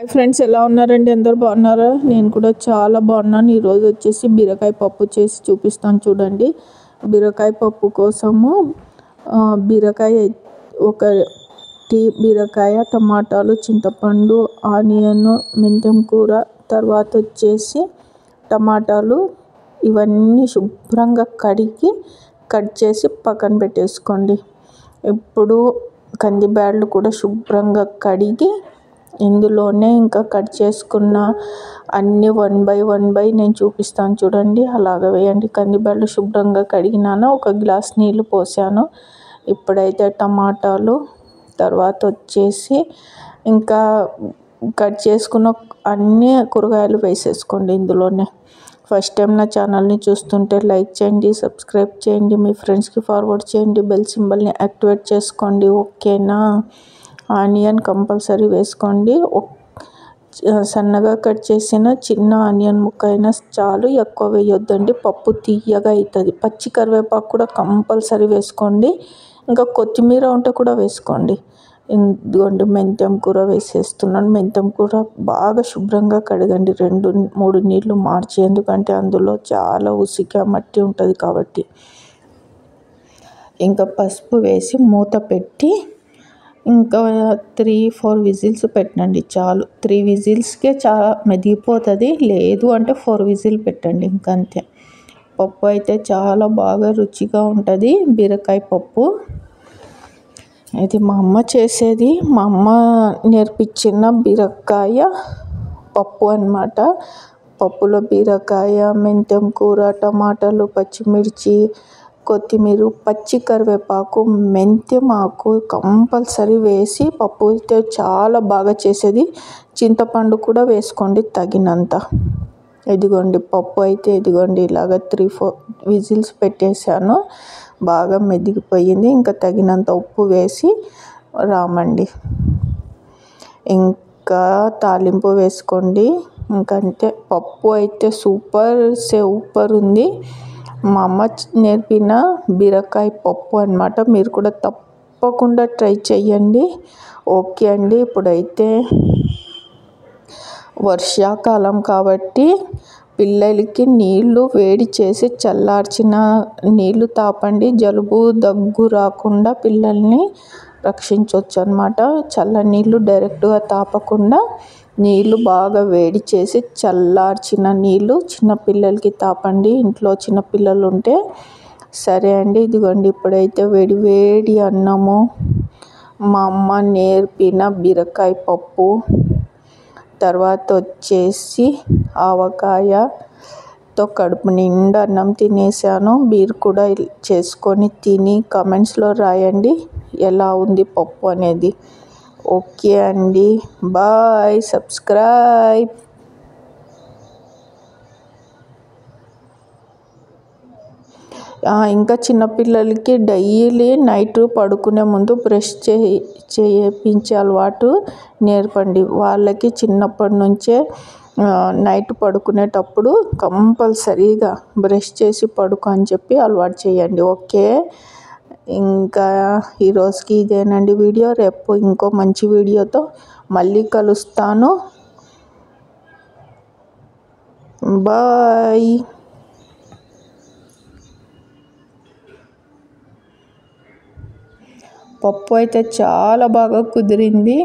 Hi friends, ఎలా ఉన్నారండి? అందరు బాగున్నారా? నేను కూడా చాలా బాగున్నాను. ఈరోజు వచ్చేసి బీరకాయ పప్పు చేసి చూపిస్తాను చూడండి. బీరకాయ పప్పు కోసము బీరకాయ ఒక బీరకాయ, టమాటాలు, చింతపండు, ఆనియన్, మెంతం కూర, తర్వాత వచ్చేసి టమాటాలు ఇవన్నీ శుభ్రంగా కడిగి కట్ చేసి పక్కన పెట్టేసుకోండి. ఇప్పుడు కందిబ్యాళ్ళు కూడా శుభ్రంగా కడిగి ఇందులోనే ఇంకా కట్ చేసుకున్న అన్నీ 1 బై 1 నేను చూపిస్తాను చూడండి. అలాగ వేయండి. కందిబ్యాళ్ళు శుభ్రంగా కడిగినాను, ఒక గ్లాస్ నీళ్ళు పోసాను. ఇప్పుడైతే టమాటాలు, తర్వాత వచ్చేసి ఇంకా కట్ చేసుకున్న అన్ని కూరగాయలు వేసేసుకోండి ఇందులోనే. ఫస్ట్ టైం నా ఛానల్ని చూస్తుంటే లైక్ చేయండి, సబ్స్క్రైబ్ చేయండి, మీ ఫ్రెండ్స్కి ఫార్వర్డ్ చేయండి, బెల్ సింబల్ని యాక్టివేట్ చేసుకోండి. ఓకేనా? ఆనియన్ కంపల్సరీ వేసుకోండి. సన్నగా కట్ చేసిన చిన్న ఆనియన్ ముక్క అయినా చాలు, ఎక్కువ వేయొద్దండి, పప్పు తీయగా అవుతుంది. పచ్చి కరివేపాకు కూడా కంపల్సరీ వేసుకోండి. ఇంకా కొత్తిమీర ఉంటే కూడా వేసుకోండి. ఇదిగోండి, మెంతం కూర వేసేస్తున్నాను. మెంతం కూర బాగా శుభ్రంగా కడగండి, 2-3 నీళ్ళు మార్చి, ఎందుకంటే అందులో చాలా ఉసిక మట్టి ఉంటుంది కాబట్టి. ఇంకా పసుపు వేసి మూత పెట్టి ఇంకా 3-4 విజిల్స్ పెట్టండి చాలు. 3 విజిల్స్కే చాలా మెదిగిపోతుంది, లేదు అంటే 4 విజిల్ పెట్టండి, ఇంకంతే. పప్పు అయితే చాలా బాగా రుచిగా ఉంటుంది, బీరకాయ పప్పు. ఇది మా అమ్మ చేసేది, మా అమ్మ నేర్పించిన బీరకాయ పప్పు అన్నమాట. పప్పులో బీరకాయ, మెంతం కూర, టమాటాలు, పచ్చిమిర్చి, కొత్తిమీర, పచ్చి కరివేపాకు, మెంతం ఆకు కంపల్సరీ వేసి పప్పు అయితే చాలా బాగా చేసేది. చింతపండు కూడా వేసుకోండి తగినంత. ఇదిగోండి పప్పు అయితే ఇదిగోండి ఇలాగ 3-4 విజిల్స్ పెట్టేశాను, బాగా మెదిగిపోయింది. ఇంకా తగినంత ఉప్పు వేసి రామండి. ఇంకా తాలింపు వేసుకోండి, ఇంకంతే. పప్పు అయితే సూపర్ ఉంది. మా అమ్మ నేర్పిన బీరకాయ పప్పు అన్నమాట. మీరు కూడా తప్పకుండా ట్రై చేయండి. ఓకే అండి. ఇప్పుడైతే వర్షాకాలం కాబట్టి పిల్లలకి నీళ్ళు వేడి చేసి చల్లార్చిన నీళ్ళు తాపండి. జలుబు దగ్గు రాకుండా పిల్లల్ని రక్షించవచ్చు అన్నమాట. చల్ల నీళ్ళు డైరెక్ట్గా తాపకుండా నీళ్ళు బాగా వేడి చేసి చల్లార్చిన నీళ్ళు చిన్నపిల్లలకి తాపండి, ఇంట్లో చిన్నపిల్లలు ఉంటే. సరే అండి, ఇదిగోండి ఇప్పుడైతే వేడి అన్నము, మా అమ్మ నేర్పిన బీరకాయ పప్పు, తర్వాత వచ్చేసి ఆవకాయతో కడుపు నిండా అన్నం తినేసాను. మీరు కూడా చేసుకొని తిని కామెంట్స్లో రాయండి ఎలా ఉంది పప్పు అనేది. ఓకే అండి, బాయ్, సబ్స్క్రైబ్. ఇంకా చిన్నపిల్లలకి డైలీ నైట్ పడుకునే ముందు బ్రష్ చేయించే అలవాటు నేర్పండి. వాళ్ళకి చిన్నప్పటి నుంచే నైట్ పడుకునేటప్పుడు కంపల్సరీగా బ్రష్ చేసి పడుకో అని చెప్పి అలవాటు చేయండి. ఓకే, ఇంకా ఈరోజుకి ఇదేనండి వీడియో. రేపు ఇంకో మంచి వీడియోతో మళ్ళీ కలుస్తాను. బాయ్. పప్పు అయితే చాలా బాగా కుదిరింది.